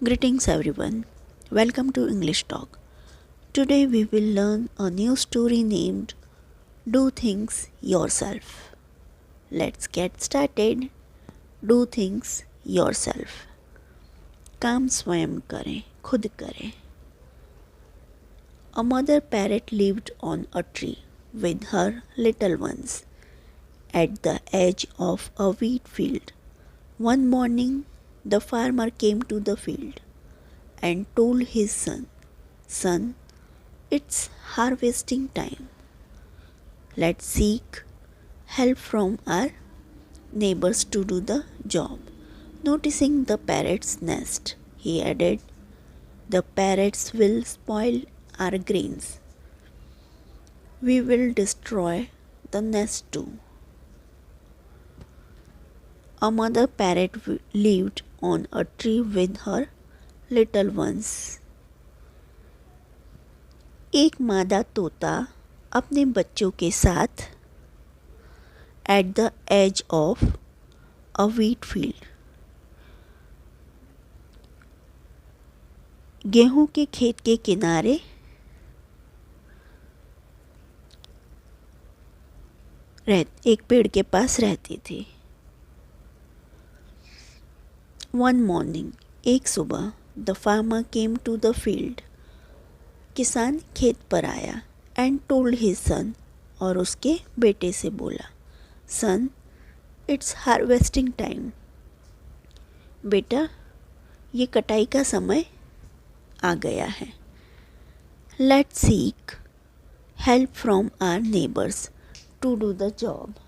Greetings everyone. Welcome to English Talk. Today we will learn a new story named Do Things Yourself. Let's get started. Do things yourself. काम स्वयं करें, खुद करें. A mother parrot lived on a tree with her little ones at the edge of a wheat field. One morning, the farmer came to the field and told his son, Son, it's harvesting time. Let's seek help from our neighbors to do the job. Noticing the parrot's nest, he added, The parrots will spoil our grains. We will destroy the nest too. A mother parrot lived on a tree with her little ones. एक मादा तोता अपने बच्चों के साथ at the edge of a wheat field गेहूं के खेत के किनारे एक पेड़ के पास रहती थी. One morning, एक सुबह, the farmer came to the field. किसान खेत पर आया and told his son और उसके बेटे से बोला, Son, it's harvesting time. बेटा, ये कटाई का समय आ गया है. Let's seek help from our neighbors to do the job.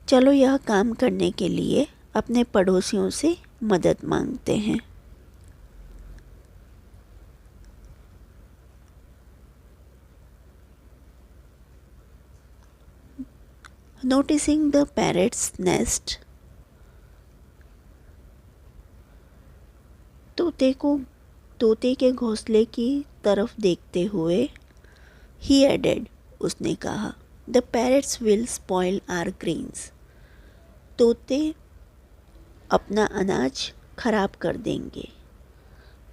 चलो यह काम करने के लिए अपने पड़ोसियों से मदद मांगते हैं. Noticing the parrot's nest, तोते के घोंसले की तरफ देखते हुए he added, उसने कहा, The parrots will spoil our grains. तोते अपना अनाज खराब कर देंगे.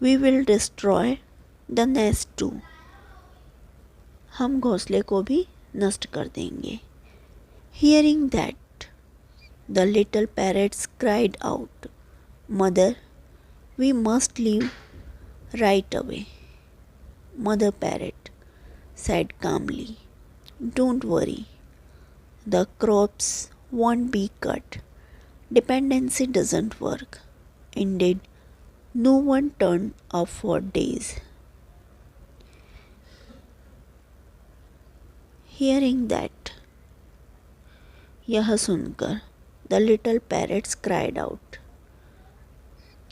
We will destroy the nest too. हम घोंसले को भी नष्ट कर देंगे. Hearing that, the little parrots cried out, Mother, we must leave right away. Mother parrot said calmly, Don't worry, the crops won't be cut. Dependency doesn't work. Indeed, no one turned up for days. Hearing that, यह सुनकर the little parrots cried out.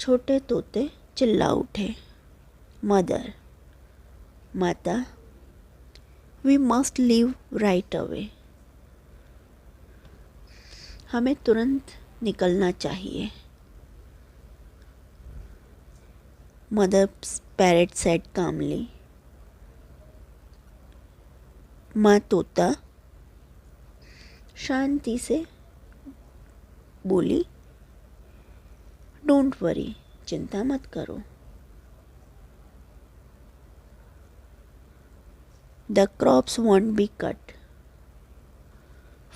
छोटे तोते चिल्ला उठे. Mother, माता, we must leave right away. हमें तुरंत निकलना चाहिए. Mother parrot said calmly. माँ तोता शांति से बोली, डोंट वरी, चिंता मत करो. The crops won't be cut,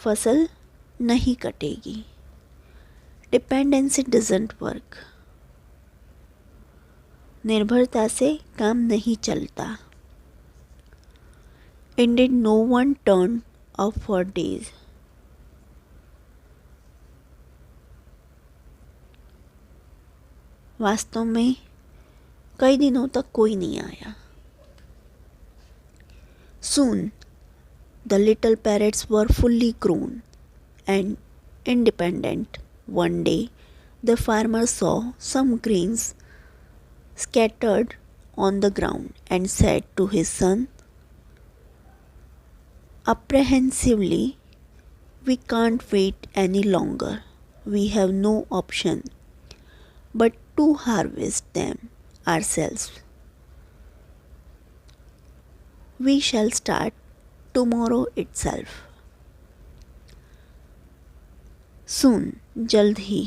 फसल नहीं कटेगी. डिपेंडेंसी डजंट वर्क, निर्भरता से काम नहीं चलता. Indeed no one turn up for days, वास्तव में कई दिनों तक कोई नहीं आया. Soon, the little parrots were fully grown and independent. One day, the farmer saw some grains scattered on the ground and said to his son, apprehensively, We can't wait any longer. We have no option but to harvest them ourselves. We shall start tomorrow itself. Soon, जल्द ही,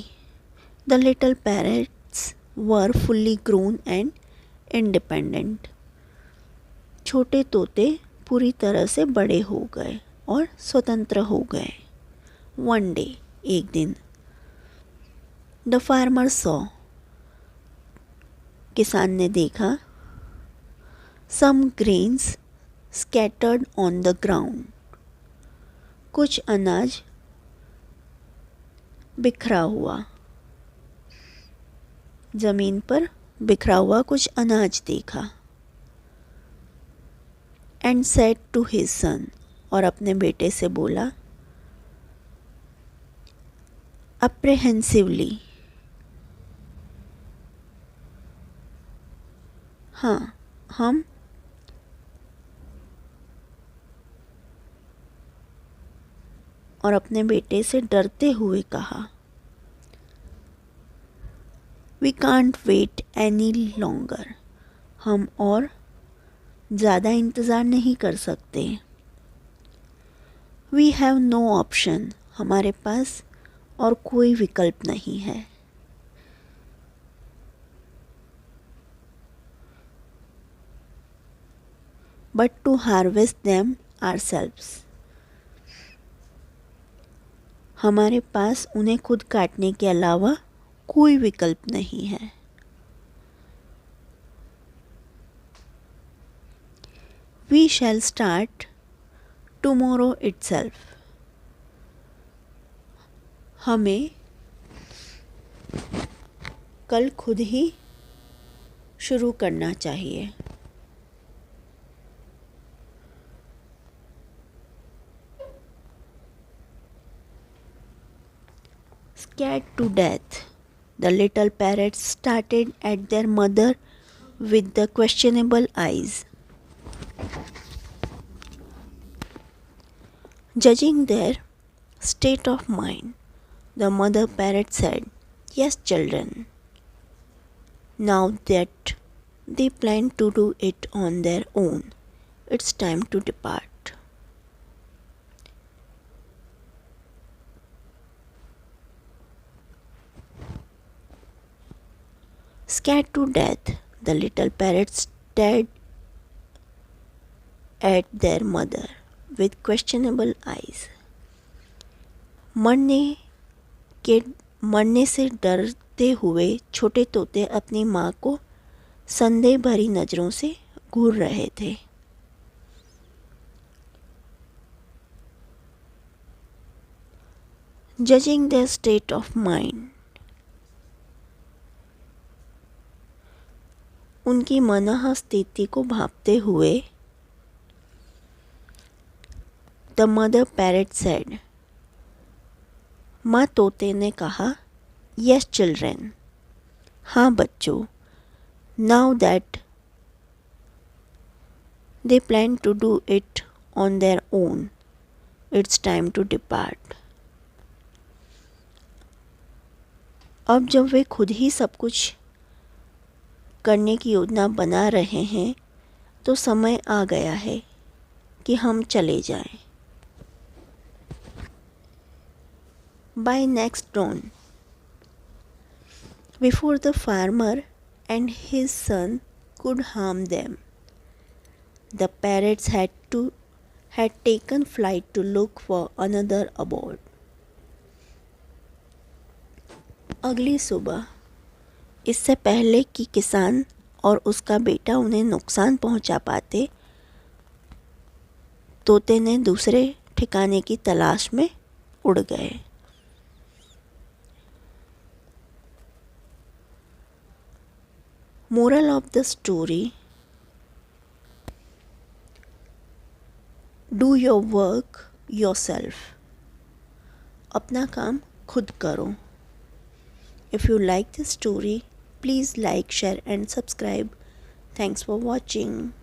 The little parrots were fully grown and independent. छोटे तोते पूरी तरह से बड़े हो गए और स्वतंत्र हो गए. One day, एक दिन, the farmer saw, किसान ने देखा, some grains scattered on the ground, कुछ अनाज बिखरा हुआ. जमीन पर बिखरा हुआ कुछ अनाज देखा. And said to his son, और अपने बेटे से बोला, apprehensively, हाँ, हम और अपने बेटे से डरते हुए कहा, We can't wait any longer. हम और ज़्यादा इंतज़ार नहीं कर सकते. We have no option. हमारे पास और कोई विकल्प नहीं है. But to harvest them ourselves. हमारे पास उन्हें खुद काटने के अलावा कोई विकल्प नहीं है. We shall start tomorrow itself. हमें कल खुद ही शुरू करना चाहिए. Scared to death, the little parrots started at their mother with the questionable eyes. Judging their state of mind, the mother parrot said, Yes, children. Now that they plan to do it on their own, it's time to depart. Scared to death, the little parrots stared at their mother with questionable eyes. मरने से डरते हुए छोटे तोते अपनी माँ को संदेह भरी नज़रों से घूर रहे थे. Judging their state of mind, उनकी मनः स्थिति को भांपते हुए, the mother parrot said, माँ तोते ने कहा, Yes, children. हाँ बच्चों. Now that they plan to do it on their own, it's time to depart. अब जब वे खुद ही सब कुछ करने की योजना बना रहे हैं, तो समय आ गया है कि हम चले जाएं. By next dawn, before the farmer and his son could harm them, the parrots had taken flight to look for another abode. अगली सुबह, इससे पहले कि किसान और उसका बेटा उन्हें नुकसान पहुंचा पाते, तोते ने दूसरे ठिकाने की तलाश में उड़ गए. Moral of the story: Do your work yourself. अपना काम खुद करो. If you like this story, please like, share and subscribe. Thanks for watching.